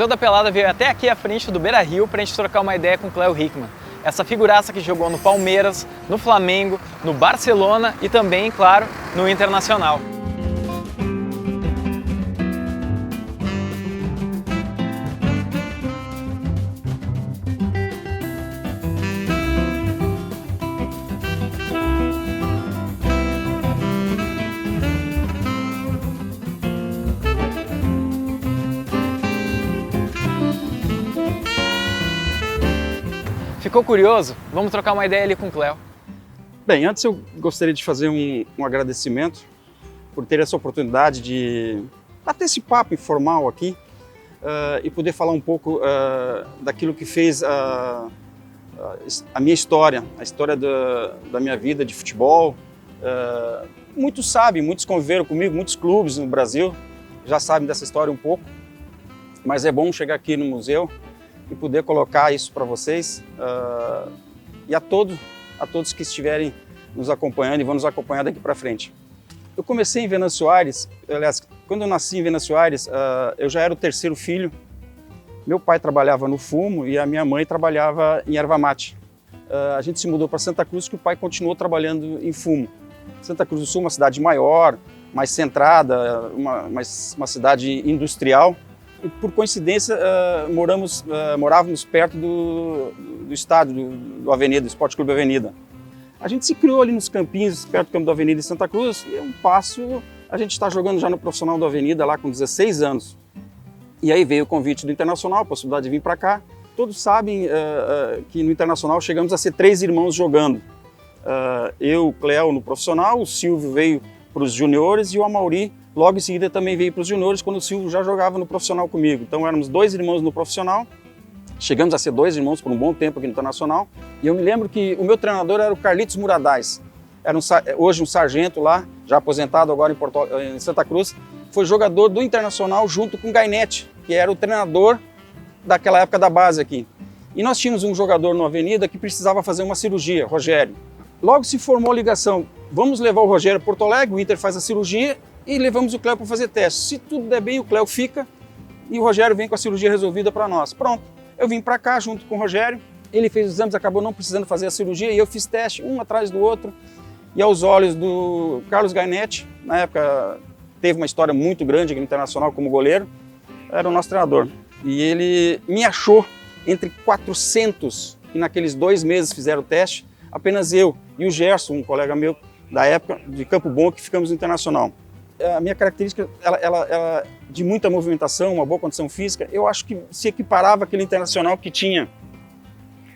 Show da Pelada veio até aqui à frente do Beira-Rio pra gente trocar uma ideia com o Cléo Hickman. Essa figuraça que jogou no Palmeiras, no Flamengo, no Barcelona e também, claro, no Internacional. Ficou curioso? Vamos trocar uma ideia ali com o Cléo. Bem, antes eu gostaria de fazer um agradecimento por ter essa oportunidade de bater esse papo informal aqui e poder falar um pouco daquilo que fez a minha história, a história da minha vida de futebol. Muitos sabem, muitos conviveram comigo, muitos clubes no Brasil já sabem dessa história um pouco, mas é bom chegar aqui no museu e poder colocar isso para vocês e a todos que estiverem nos acompanhando e vão nos acompanhar daqui para frente. Eu comecei em Venâncio Aires, aliás, quando eu nasci em Venâncio Aires, eu já era o terceiro filho. Meu pai trabalhava no fumo e a minha mãe trabalhava em erva mate. A gente se mudou para Santa Cruz, que o pai continuou trabalhando em fumo. Santa Cruz do Sul, uma cidade maior, mais centrada, uma cidade industrial. E por coincidência, morávamos perto do estádio do Avenida, do Esporte Clube Avenida. A gente se criou ali nos campinhos, perto do campo da Avenida em Santa Cruz, e um passo, a gente está jogando já no profissional do Avenida, lá com 16 anos. E aí veio o convite do Internacional, a possibilidade de vir para cá. Todos sabem que no Internacional chegamos a ser 3 irmãos jogando. Eu, o Cléo, no profissional, o Silvio veio para os juniores e o Amauri logo em seguida também veio para os juniores, quando o Silvio já jogava no profissional comigo. Então éramos 2 irmãos no profissional, chegamos a ser 2 irmãos por um bom tempo aqui no Internacional. E eu me lembro que o meu treinador era o Carlitos Muradais, era hoje um sargento lá, já aposentado agora em Santa Cruz, foi jogador do Internacional junto com o Gainetti, que era o treinador daquela época da base aqui. E nós tínhamos um jogador no Avenida que precisava fazer uma cirurgia, Rogério. Logo se formou a ligação, vamos levar o Rogério a Porto Alegre, o Inter faz a cirurgia, e levamos o Cléo para fazer teste. Se tudo der bem, o Cléo fica e o Rogério vem com a cirurgia resolvida para nós. Pronto, eu vim para cá junto com o Rogério, ele fez os exames, acabou não precisando fazer a cirurgia e eu fiz teste, um atrás do outro. E aos olhos do Carlos Gainetti, na época teve uma história muito grande aqui no Internacional como goleiro, era o nosso treinador. E ele me achou entre 400 que naqueles 2 meses fizeram o teste, apenas eu e o Gerson, um colega meu da época, de Campo Bom, que ficamos no Internacional. A minha característica, ela de muita movimentação, uma boa condição física, eu acho que se equiparava àquele Internacional que tinha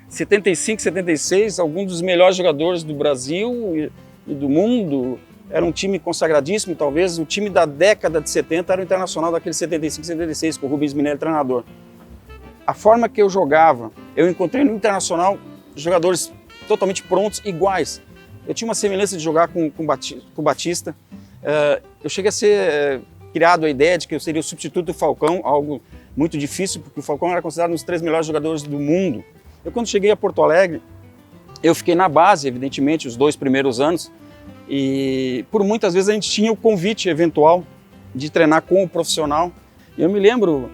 75, 76, alguns dos melhores jogadores do Brasil e do mundo. Era um time consagradíssimo, talvez o time da década de 70 era o Internacional daquele 75, 76, com o Rubens Minelli treinador. A forma que eu jogava, eu encontrei no Internacional jogadores totalmente prontos, iguais. Eu tinha uma semelhança de jogar com o Batista. Eu cheguei a ser criado a ideia de que eu seria o substituto do Falcão, algo muito difícil, porque o Falcão era considerado um dos 3 melhores jogadores do mundo. Eu, quando cheguei a Porto Alegre, eu fiquei na base, evidentemente, os 2 primeiros anos, e por muitas vezes a gente tinha o convite eventual de treinar com o profissional. E eu me lembro,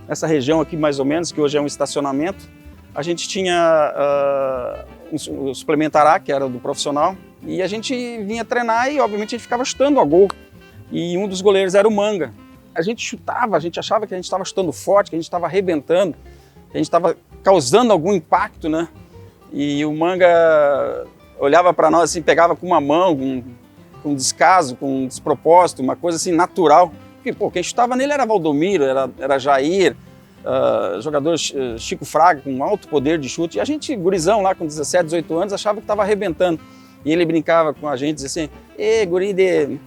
essa região aqui mais ou menos, que hoje é um estacionamento, a gente tinha o suplementará, que era do profissional, e a gente vinha treinar e, obviamente, a gente ficava chutando a gol. E um dos goleiros era o Manga. A gente chutava, a gente achava que a gente estava chutando forte, que a gente estava arrebentando, que a gente estava causando algum impacto, né? E o Manga olhava para nós assim, pegava com uma mão, com descaso, com despropósito, uma coisa assim natural. Porque, pô, quem chutava nele era Valdomiro, era Jair, jogador Chico Fraga, com alto poder de chute. E a gente, gurizão lá com 17, 18 anos, achava que estava arrebentando. E ele brincava com a gente, dizia assim, guri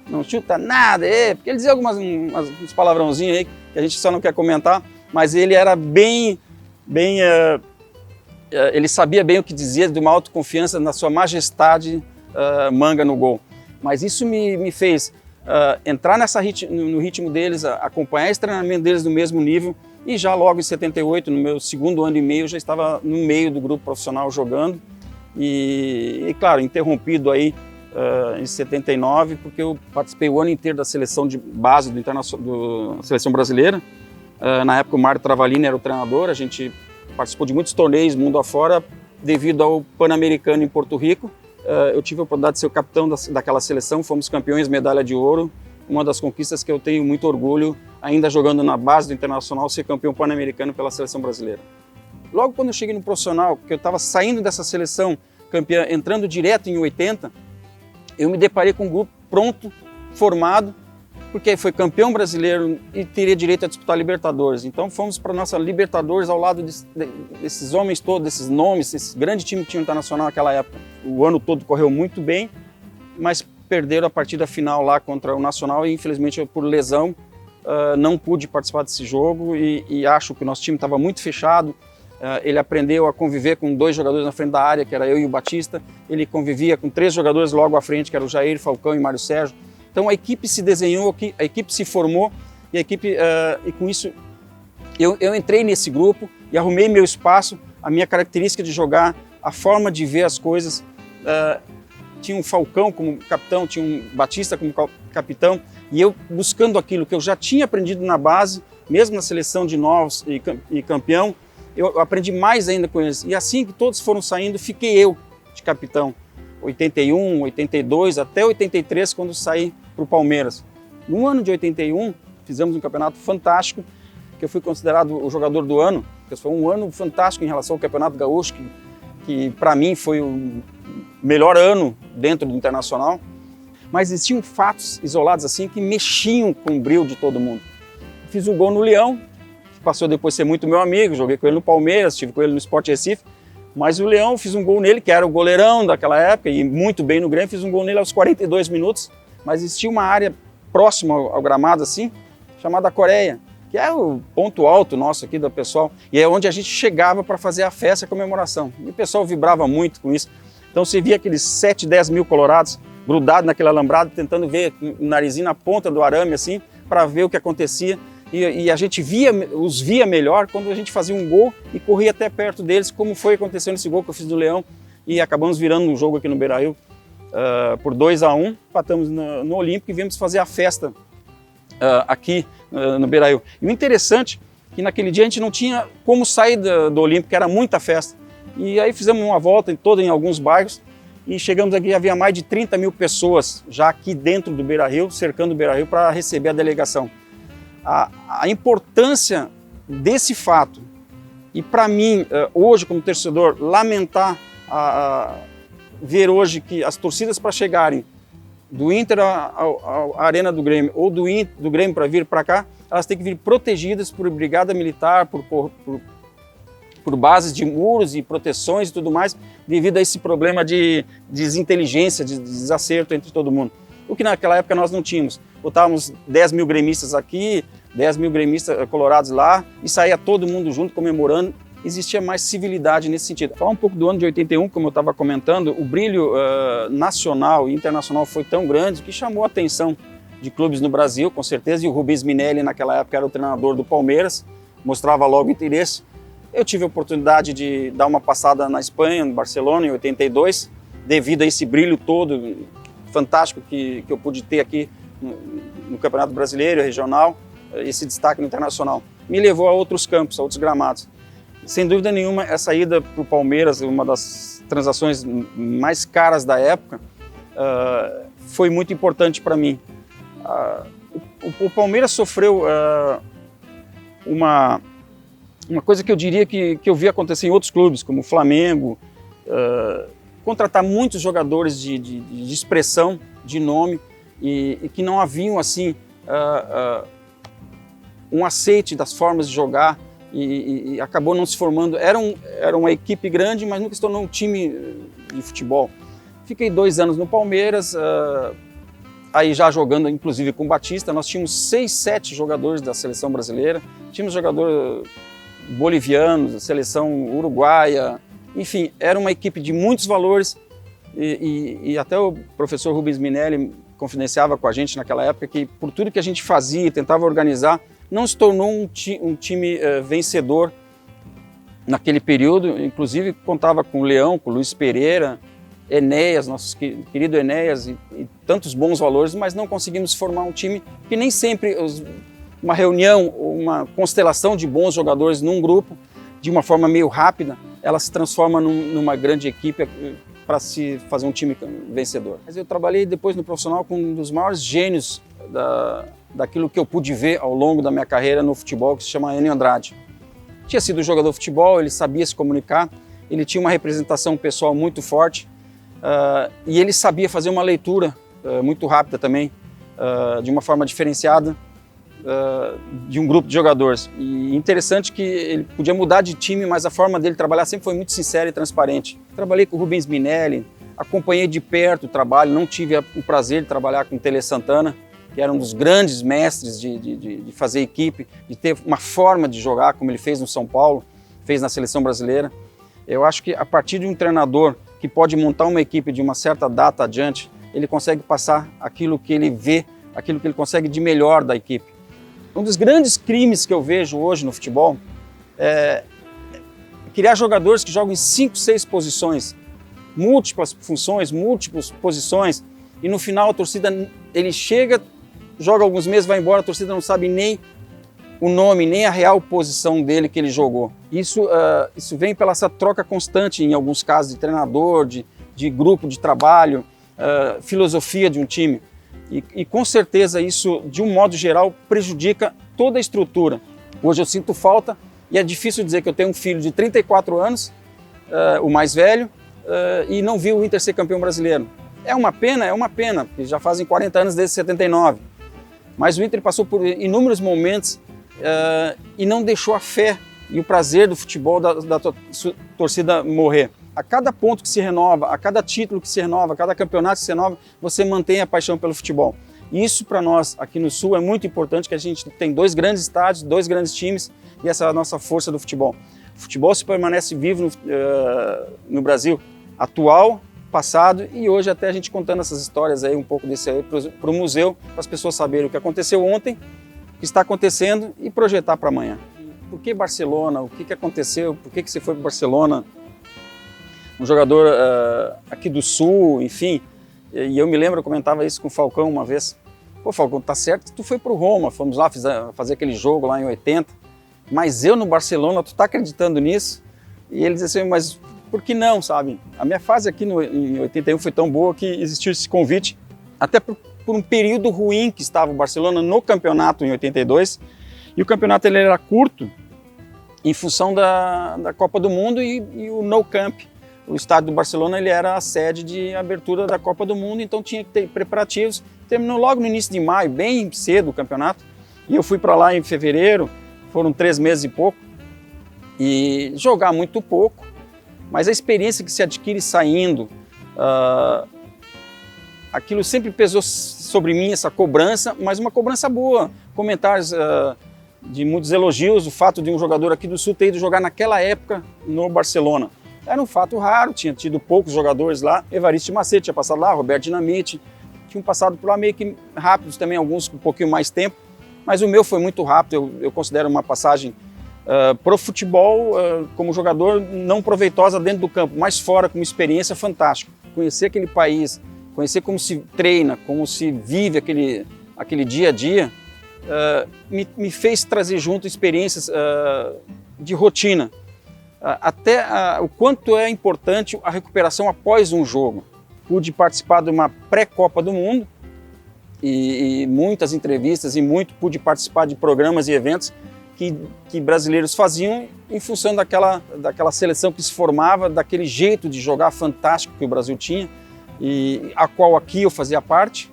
não chuta nada, porque ele dizia uns palavrãozinhos aí que a gente só não quer comentar, mas ele era ele sabia bem o que dizia, de uma autoconfiança na sua majestade Manga no gol. Mas isso me fez entrar no ritmo deles, acompanhar esse treinamento deles no mesmo nível, e já logo em 78, no meu 2º ano e meio, eu já estava no meio do grupo profissional jogando, e claro, interrompido aí em 79, porque eu participei o ano inteiro da seleção de base da seleção brasileira, Na época o Mário Travalini era o treinador, a gente participou de muitos torneios mundo afora devido ao Pan-Americano em Porto Rico. Eu tive a oportunidade de ser o capitão daquela seleção, fomos campeões, medalha de ouro, uma das conquistas que eu tenho muito orgulho, ainda jogando na base do Internacional, ser campeão pan-americano pela seleção brasileira. Logo quando eu cheguei no profissional, que eu estava saindo dessa seleção campeã, entrando direto em 80, eu me deparei com um grupo pronto, formado, porque foi campeão brasileiro e teria direito a disputar Libertadores. Então fomos para a nossa Libertadores ao lado desses homens todos, desses nomes, esse grande time que tinha o Internacional naquela época. O ano todo correu muito bem, mas perderam a partida final lá contra o Nacional e infelizmente por lesão não pude participar desse jogo e acho que o nosso time estava muito fechado. Ele aprendeu a conviver com 2 jogadores na frente da área, que era eu e o Batista. Ele convivia com 3 jogadores logo à frente, que era o Jair, Falcão e Mário Sérgio. Então a equipe se desenhou, a equipe se formou e a equipe, e com isso eu entrei nesse grupo e arrumei meu espaço, a minha característica de jogar, a forma de ver as coisas. Tinha um Falcão como capitão, tinha um Batista como capitão e eu buscando aquilo que eu já tinha aprendido na base, mesmo na seleção de novos e campeão, eu aprendi mais ainda com eles. E assim que todos foram saindo, fiquei eu de capitão. 81, 82, até 83, quando saí para o Palmeiras. No ano de 81, fizemos um campeonato fantástico, que eu fui considerado o jogador do ano, que foi um ano fantástico em relação ao Campeonato Gaúcho, que para mim foi o melhor ano dentro do Internacional. Mas existiam fatos isolados assim que mexiam com o brilho de todo mundo. Fiz um gol no Leão, que passou depois a ser muito meu amigo, joguei com ele no Palmeiras, estive com ele no Sport Recife. Mas o Leão, fiz um gol nele, que era o goleirão daquela época, e muito bem no Grêmio, fiz um gol nele aos 42 minutos, mas existia uma área próxima ao gramado, assim, chamada Coreia, que é o ponto alto nosso aqui do pessoal, e é onde a gente chegava para fazer a festa e a comemoração. E o pessoal vibrava muito com isso. Então você via aqueles 7, 10 mil colorados grudados naquele alambrado, tentando ver o narizinho na ponta do arame, assim, para ver o que acontecia. E a gente os via melhor quando a gente fazia um gol e corria até perto deles, como foi acontecendo esse gol que eu fiz do Leão, e acabamos virando um jogo aqui no Beira-Rio por 2-1, empatamos no Olímpico e viemos fazer a festa aqui no Beira-Rio. E o interessante é que naquele dia a gente não tinha como sair do Olímpico, que era muita festa. E aí fizemos uma volta em alguns bairros e chegamos aqui, havia mais de 30 mil pessoas já aqui dentro do Beira-Rio, cercando o Beira-Rio para receber a delegação. A importância desse fato e para mim, hoje como torcedor, lamentar ver hoje que as torcidas para chegarem do Inter à Arena do Grêmio ou do Grêmio para vir para cá, elas têm que vir protegidas por brigada militar, por bases de muros e proteções e tudo mais, devido a esse problema de desinteligência, de desacerto entre todo mundo. O que naquela época nós não tínhamos. Botávamos 10 mil gremistas aqui, 10 mil gremistas colorados lá, e saía todo mundo junto comemorando. Existia mais civilidade nesse sentido. Falar um pouco do ano de 81, como eu estava comentando, o brilho nacional e internacional foi tão grande que chamou a atenção de clubes no Brasil, com certeza, e o Rubens Minelli naquela época era o treinador do Palmeiras, mostrava logo interesse. Eu tive a oportunidade de dar uma passada na Espanha, no Barcelona, em 82, devido a esse brilho todo fantástico que eu pude ter aqui no Campeonato Brasileiro, regional, esse destaque no Internacional. Me levou a outros campos, a outros gramados. Sem dúvida nenhuma, essa ida para o Palmeiras, uma das transações mais caras da época, foi muito importante para mim. O Palmeiras sofreu uma coisa que eu diria que eu vi acontecer em outros clubes, como o Flamengo, contratar muitos jogadores de expressão, de nome, e que não haviam assim um aceite das formas de jogar e acabou não se formando. Era uma equipe grande, mas nunca se tornou um time de futebol. Fiquei 2 anos no Palmeiras, aí já jogando inclusive com o Batista. Nós tínhamos 6, 7 jogadores da seleção brasileira, tínhamos jogadores bolivianos, seleção uruguaia, enfim, era uma equipe de muitos valores e até o professor Rubens Minelli confidenciava com a gente naquela época que por tudo que a gente fazia e tentava organizar, não se tornou um time vencedor naquele período. Inclusive contava com o Leão, com o Luiz Pereira, Enéas, nosso querido Enéas e tantos bons valores, mas não conseguimos formar um time que nem sempre uma reunião, uma constelação de bons jogadores num grupo, de uma forma meio rápida, ela se transforma numa grande equipe para se fazer um time vencedor. Mas eu trabalhei depois no profissional com um dos maiores gênios daquilo que eu pude ver ao longo da minha carreira no futebol, que se chama Enio Andrade. Tinha sido jogador de futebol, ele sabia se comunicar, ele tinha uma representação pessoal muito forte e ele sabia fazer uma leitura muito rápida também, de uma forma diferenciada, de um grupo de jogadores. E interessante que ele podia mudar de time, mas a forma dele trabalhar sempre foi muito sincera e transparente. Trabalhei com o Rubens Minelli, acompanhei de perto o trabalho, não tive o prazer de trabalhar com o Tele Santana, que era um dos grandes mestres de fazer equipe, de ter uma forma de jogar, como ele fez no São Paulo, fez na seleção brasileira. Eu acho que a partir de um treinador que pode montar uma equipe de uma certa data adiante, ele consegue passar aquilo que ele vê, aquilo que ele consegue de melhor da equipe. Um dos grandes crimes que eu vejo hoje no futebol é criar jogadores que jogam em 5, 6 posições, múltiplas funções, múltiplas posições, e no final a torcida, ele chega, joga alguns meses, vai embora, a torcida não sabe nem o nome, nem a real posição dele que ele jogou. Isso vem pela essa troca constante, em alguns casos, de treinador, de grupo de trabalho, filosofia de um time. E com certeza isso, de um modo geral, prejudica toda a estrutura. Hoje eu sinto falta, e é difícil dizer que eu tenho um filho de 34 anos, o mais velho, e não vi o Inter ser campeão brasileiro. É uma pena, porque já fazem 40 anos desde 79. Mas o Inter passou por inúmeros momentos e não deixou a fé e o prazer do futebol da torcida morrer. A cada ponto que se renova, a cada título que se renova, a cada campeonato que se renova, você mantém a paixão pelo futebol. E isso para nós aqui no Sul é muito importante, que a gente tem 2 grandes estádios, 2 grandes times, e essa é a nossa força do futebol. O futebol se permanece vivo no Brasil atual, passado, e hoje até a gente contando essas histórias aí, um pouco desse aí para o museu, para as pessoas saberem o que aconteceu ontem, o que está acontecendo e projetar para amanhã. Por que Barcelona? O que aconteceu? Por que você foi para Barcelona? Um jogador aqui do Sul, enfim, e eu me lembro, eu comentava isso com o Falcão uma vez. Pô, Falcão, tá certo que tu foi pro Roma, fomos lá fazer aquele jogo lá em 80, mas eu no Barcelona, tu tá acreditando nisso? E ele dizia assim, mas por que não, sabe? A minha fase aqui em 81 foi tão boa que existiu esse convite, até por um período ruim que estava o Barcelona no campeonato em 82, e o campeonato ele era curto em função da Copa do Mundo e o No Camp. O estádio do Barcelona ele era a sede de abertura da Copa do Mundo, então tinha que ter preparativos. Terminou logo no início de maio, bem cedo o campeonato, e eu fui para lá em fevereiro, foram 3 meses e pouco, e jogar muito pouco, mas a experiência que se adquire saindo, aquilo sempre pesou sobre mim, essa cobrança, mas uma cobrança boa. Comentários de muitos elogios, o fato de um jogador aqui do Sul ter ido jogar naquela época no Barcelona. Era um fato raro, tinha tido poucos jogadores lá, Evariste Macedo tinha passado lá, Roberto Dinamite, tinham passado por lá meio que rápidos também, alguns com um pouquinho mais tempo, mas o meu foi muito rápido, eu considero uma passagem pro futebol como jogador não proveitosa dentro do campo, mas fora, com uma experiência fantástica. Conhecer aquele país, conhecer como se treina, como se vive aquele dia a dia, me fez trazer junto experiências de rotina. Até o quanto é importante a recuperação após um jogo. Pude participar de uma pré-Copa do Mundo e muitas entrevistas pude participar de programas e eventos que brasileiros faziam em função daquela seleção que se formava, daquele jeito de jogar fantástico que o Brasil tinha e a qual aqui eu fazia parte.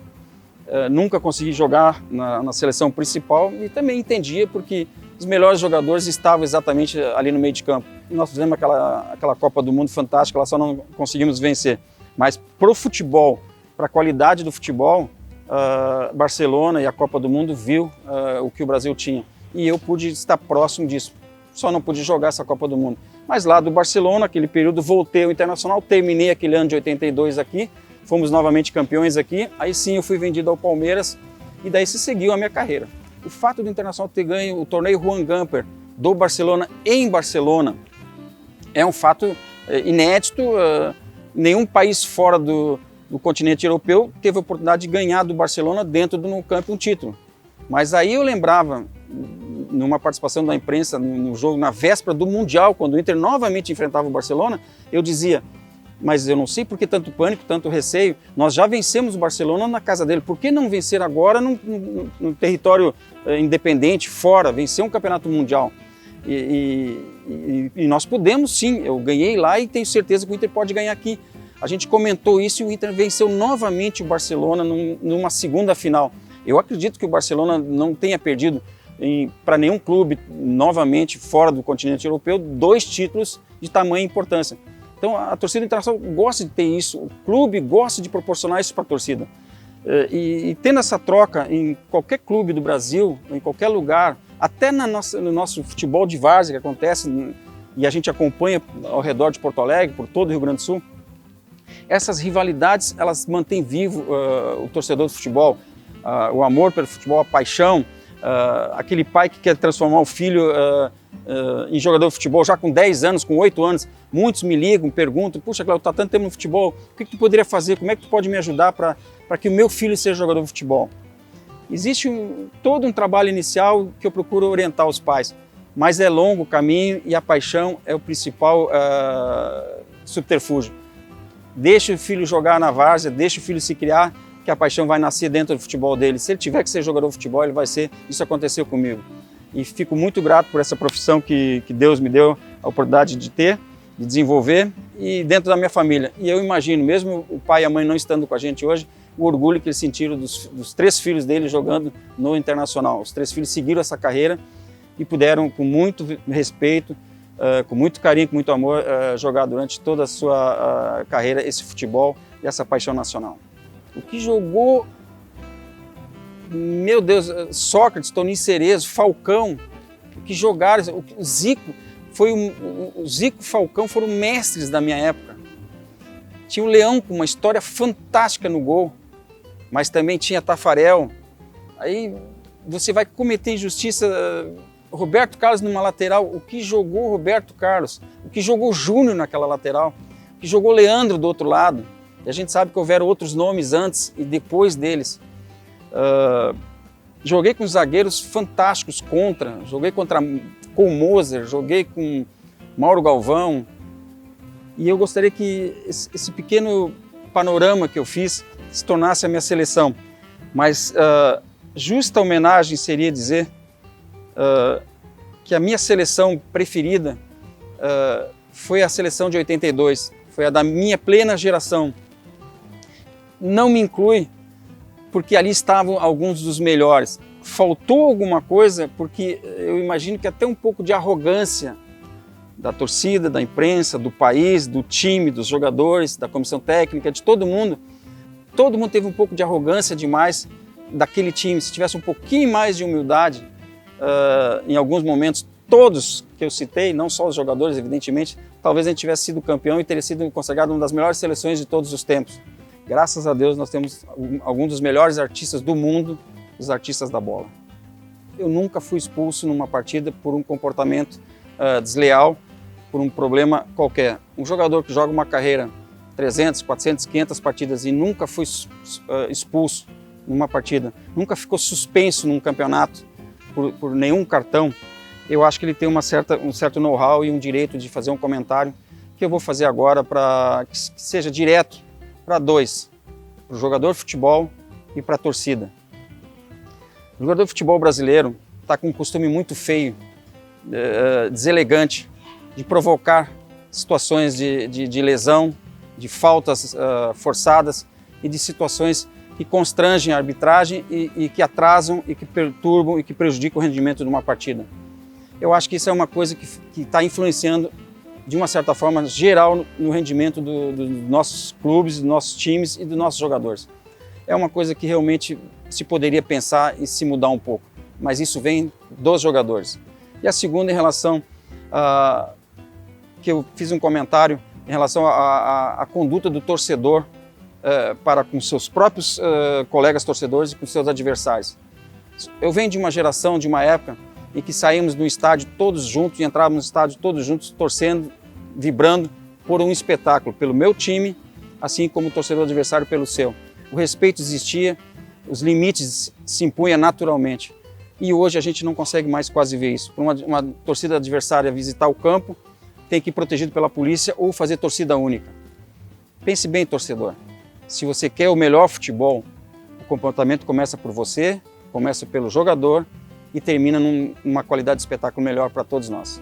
Nunca consegui jogar na seleção principal e também entendia porque os melhores jogadores estavam exatamente ali no meio de campo. E nós fizemos aquela Copa do Mundo fantástica, lá só não conseguimos vencer. Mas para o futebol, para a qualidade do futebol, Barcelona e a Copa do Mundo viu o que o Brasil tinha. E eu pude estar próximo disso. Só não pude jogar essa Copa do Mundo. Mas lá do Barcelona, aquele período, voltei ao Internacional, terminei aquele ano de 82 aqui, fomos novamente campeões aqui, aí sim eu fui vendido ao Palmeiras e daí se seguiu a minha carreira. O fato do Internacional ter ganho o torneio Juan Gamper do Barcelona em Barcelona é um fato inédito. Nenhum país fora do continente europeu teve a oportunidade de ganhar do Barcelona dentro do Nou Camp um título. Mas aí eu lembrava numa participação da imprensa no jogo, na véspera do Mundial, quando o Inter novamente enfrentava o Barcelona, eu dizia, mas eu não sei por que tanto pânico, tanto receio, nós já vencemos o Barcelona na casa dele, por que não vencer agora num território independente, fora, vencer um campeonato mundial? E nós podemos sim, eu ganhei lá e tenho certeza que o Inter pode ganhar aqui. A gente comentou isso e o Inter venceu novamente o Barcelona numa segunda final. Eu acredito que o Barcelona não tenha perdido para nenhum clube novamente fora do continente europeu 2 títulos de tamanha importância. Então a torcida internacional gosta de ter isso, o clube gosta de proporcionar isso para a torcida. E tendo essa troca em qualquer clube do Brasil, em qualquer lugar, até no nosso futebol de várzea que acontece e a gente acompanha ao redor de Porto Alegre, por todo o Rio Grande do Sul, essas rivalidades elas mantêm vivo o torcedor do futebol, o amor pelo futebol, a paixão, aquele pai que quer transformar o filho em jogador de futebol já com 10 anos, com 8 anos. Muitos me ligam, perguntam, puxa, Cléo, tá tanto tempo no futebol, o que tu poderia fazer, como é que tu pode me ajudar para que o meu filho seja jogador de futebol? Existe todo um trabalho inicial que eu procuro orientar os pais, mas é longo o caminho e a paixão é o principal subterfúgio. Deixa o filho jogar na várzea, deixa o filho se criar, que a paixão vai nascer dentro do futebol dele. Se ele tiver que ser jogador de futebol, ele vai ser. Isso aconteceu comigo. E fico muito grato por essa profissão que Deus me deu a oportunidade de ter, de desenvolver, e dentro da minha família. E eu imagino, mesmo o pai e a mãe não estando com a gente hoje, o orgulho que eles sentiram dos 3 filhos dele jogando no Internacional. Os 3 filhos seguiram essa carreira e puderam, com muito respeito, com muito carinho, com muito amor, jogar durante toda a sua carreira esse futebol e essa paixão nacional. O que jogou, meu Deus, Sócrates, Toninho Cerezo, Falcão, o que jogaram, o Zico, o Zico e o Falcão foram mestres da minha época. Tinha o Leão com uma história fantástica no gol, mas também tinha Tafarel. Aí você vai cometer injustiça. Roberto Carlos numa lateral, o que jogou Roberto Carlos, o que jogou Júnior naquela lateral, o que jogou Leandro do outro lado. E a gente sabe que houveram outros nomes antes e depois deles. Joguei com zagueiros fantásticos joguei contra com Moser, joguei com Mauro Galvão. E eu gostaria que esse pequeno panorama que eu fiz se tornasse a minha seleção. Mas justa homenagem seria dizer que a minha seleção preferida foi a seleção de 82, foi a da minha plena geração. Não me inclui, porque ali estavam alguns dos melhores. Faltou alguma coisa, porque eu imagino que até um pouco de arrogância da torcida, da imprensa, do país, do time, dos jogadores, da comissão técnica, de todo mundo. Todo mundo teve um pouco de arrogância demais daquele time. Se tivesse um pouquinho mais de humildade, em alguns momentos, todos que eu citei, não só os jogadores, evidentemente, talvez a gente tivesse sido campeão e teria sido consagrado uma das melhores seleções de todos os tempos. Graças a Deus nós temos alguns dos melhores artistas do mundo, os artistas da bola. Eu nunca fui expulso numa partida por um comportamento desleal, por um problema qualquer. Um jogador que joga uma carreira 300, 400, 500 partidas e nunca foi expulso numa partida, nunca ficou suspenso num campeonato por nenhum cartão, eu acho que ele tem um certo know-how e um direito de fazer um comentário que eu vou fazer agora para que seja direto para 2, para o jogador de futebol e para a torcida. O jogador de futebol brasileiro está com um costume muito feio, deselegante, de provocar situações de lesão, de faltas forçadas e de situações que constrangem a arbitragem e que atrasam e que perturbam e que prejudicam o rendimento de uma partida. Eu acho que isso é uma coisa que está influenciando, de uma certa forma, geral no rendimento dos nossos clubes, dos nossos times e dos nossos jogadores. É uma coisa que realmente se poderia pensar e se mudar um pouco, mas isso vem dos jogadores. E a segunda, em relação que eu fiz um comentário em relação à conduta do torcedor para com seus próprios colegas torcedores e com seus adversários. Eu venho de uma geração, de uma época, em que saímos do estádio todos juntos e entrávamos no estádio todos juntos, torcendo, vibrando por um espetáculo, pelo meu time, assim como o torcedor adversário pelo seu. O respeito existia, os limites se impunham naturalmente. e hoje a gente não consegue mais quase ver isso. Para uma torcida adversária visitar o campo, tem que ir protegido pela polícia ou fazer torcida única. Pense bem, torcedor, se você quer o melhor futebol, o comportamento começa por você, começa pelo jogador e termina numa qualidade de espetáculo melhor para todos nós.